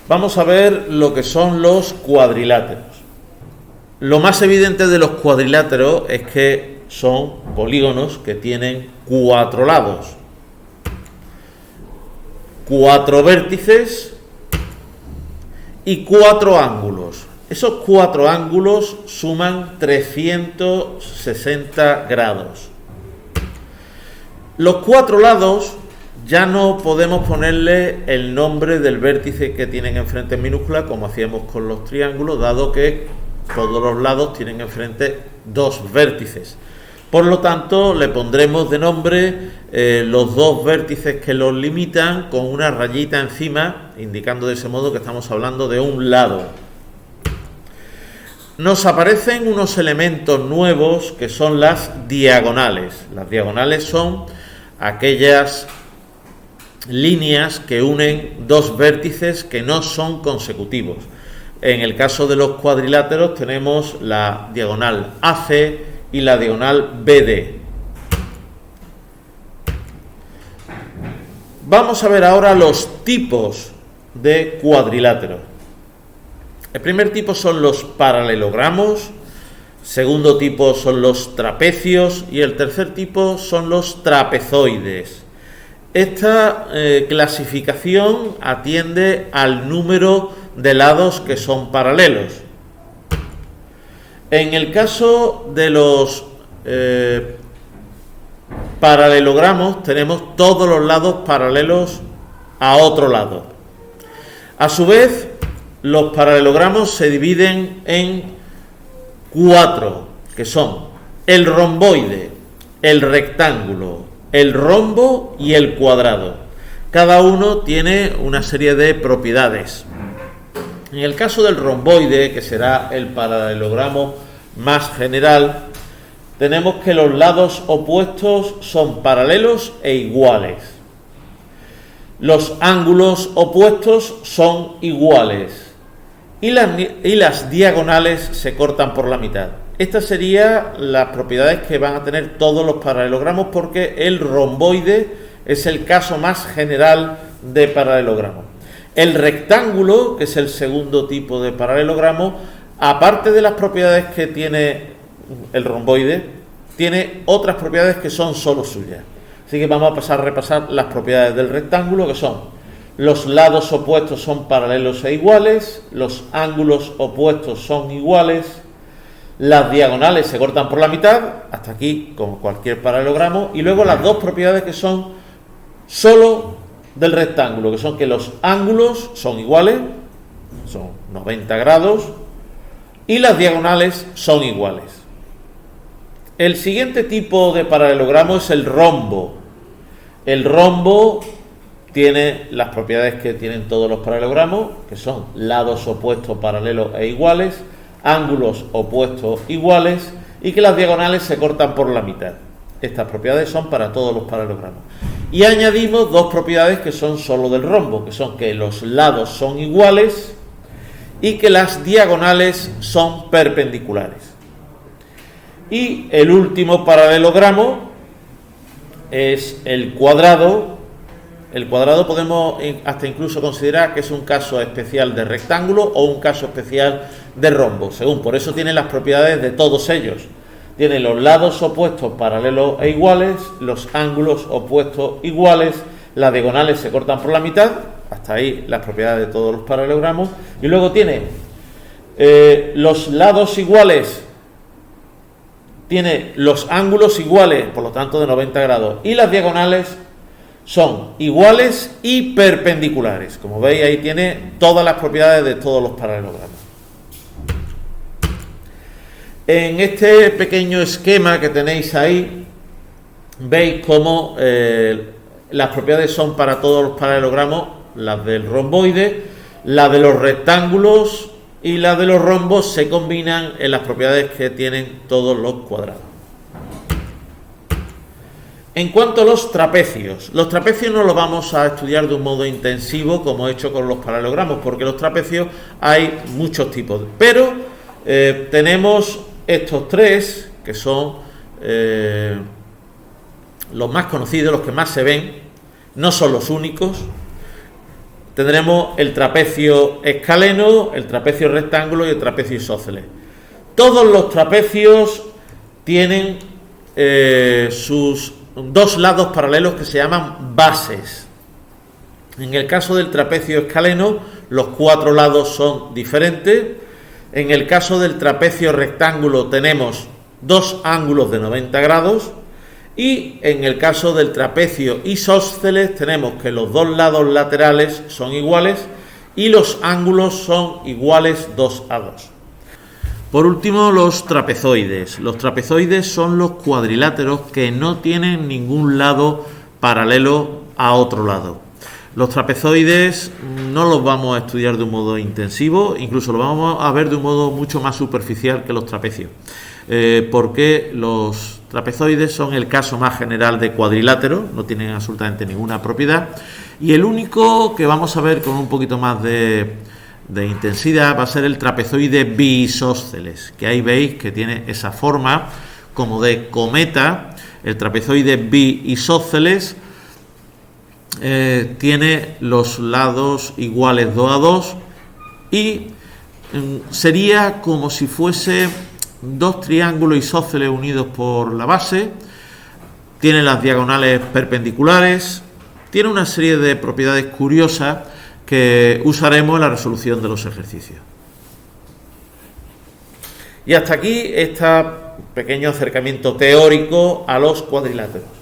Vamos a ver lo que son los cuadriláteros. Lo más evidente de los cuadriláteros es que son polígonos que tienen 4 lados, 4 vértices y 4 ángulos. Esos 4 ángulos suman 360 grados. Los 4 lados ya no podemos ponerle el nombre del vértice que tienen enfrente en minúscula como hacíamos con los triángulos, dado que todos los lados tienen enfrente 2 vértices. Por lo tanto, le pondremos de nombre los 2 vértices que los limitan con una rayita encima, indicando de ese modo que estamos hablando de un lado. Nos aparecen unos elementos nuevos que son las diagonales. Las diagonales son aquellas líneas que unen 2 vértices que no son consecutivos. En el caso de los cuadriláteros tenemos la diagonal AC y la diagonal BD. Vamos a ver ahora los tipos de cuadriláteros. El primer tipo son los paralelogramos, segundo tipo son los trapecios y el tercer tipo son los trapezoides. Esta clasificación atiende al número de lados que son paralelos. En el caso de los paralelogramos tenemos todos los lados paralelos a otro lado. A su vez, los paralelogramos se dividen en 4, que son el romboide, el rectángulo, el rombo y el cuadrado. Cada uno tiene una serie de propiedades. En el caso del romboide, que será el paralelogramo más general, tenemos que los lados opuestos son paralelos e iguales. Los ángulos opuestos son iguales. Y las diagonales se cortan por la mitad. Estas serían las propiedades que van a tener todos los paralelogramos, porque el romboide es el caso más general de paralelogramo. El rectángulo, que es el segundo tipo de paralelogramo, aparte de las propiedades que tiene el romboide, tiene otras propiedades que son solo suyas. Así que vamos a pasar a repasar las propiedades del rectángulo, que son: los lados opuestos son paralelos e iguales, los ángulos opuestos son iguales, las diagonales se cortan por la mitad, hasta aquí como cualquier paralelogramo, y luego las dos propiedades que son solo del rectángulo, que son que los ángulos son iguales, son 90 grados, y las diagonales son iguales. El siguiente tipo de paralelogramo es el rombo. El rombo tiene las propiedades que tienen todos los paralelogramos, que son lados opuestos paralelos e iguales, ángulos opuestos iguales y que las diagonales se cortan por la mitad. Estas propiedades son para todos los paralelogramos. Y añadimos 2 propiedades que son solo del rombo, que son que los lados son iguales y que las diagonales son perpendiculares. Y el último paralelogramo es el cuadrado. El cuadrado podemos hasta incluso considerar que es un caso especial de rectángulo o un caso especial de rombo, según. Por eso tiene las propiedades de todos ellos. Tiene los lados opuestos paralelos e iguales, los ángulos opuestos iguales, las diagonales se cortan por la mitad, hasta ahí las propiedades de todos los paralelogramos. Y luego tiene los lados iguales, tiene los ángulos iguales, por lo tanto de 90 grados, y las diagonales son iguales y perpendiculares. Como veis, ahí tiene todas las propiedades de todos los paralelogramas. En este pequeño esquema que tenéis ahí, veis cómo las propiedades son para todos los paralelogramos, las del romboide, las de los rectángulos y las de los rombos se combinan en las propiedades que tienen todos los cuadrados. En cuanto a los trapecios no los vamos a estudiar de un modo intensivo como he hecho con los paralelogramos, porque los trapecios hay muchos tipos, pero tenemos estos 3 que son los más conocidos, los que más se ven, no son los únicos. tendremos el trapecio escaleno, el trapecio rectángulo y el trapecio isósceles. Todos los trapecios tienen sus dos lados paralelos que se llaman bases. En el caso del trapecio escaleno, los cuatro lados son diferentes. En el caso del trapecio rectángulo tenemos dos ángulos de 90 grados. Y en el caso del trapecio isósceles tenemos que los dos lados laterales son iguales y los ángulos son iguales 2 a 2. Por último, los trapezoides. Los trapezoides son los cuadriláteros que no tienen ningún lado paralelo a otro lado. Los trapezoides no los vamos a estudiar de un modo intensivo, incluso los vamos a ver de un modo mucho más superficial que los trapecios, porque los trapezoides son el caso más general de cuadrilátero, no tienen absolutamente ninguna propiedad, y el único que vamos a ver con un poquito más de intensidad va a ser el trapezoide biisósceles, que ahí veis que tiene esa forma como de cometa. El trapezoide biisósceles tiene los lados iguales 2 a 2 y sería como si fuese dos triángulos isósceles unidos por la base. Tiene las diagonales perpendiculares, tiene una serie de propiedades curiosas que usaremos en la resolución de los ejercicios. Y hasta aquí este pequeño acercamiento teórico a los cuadriláteros.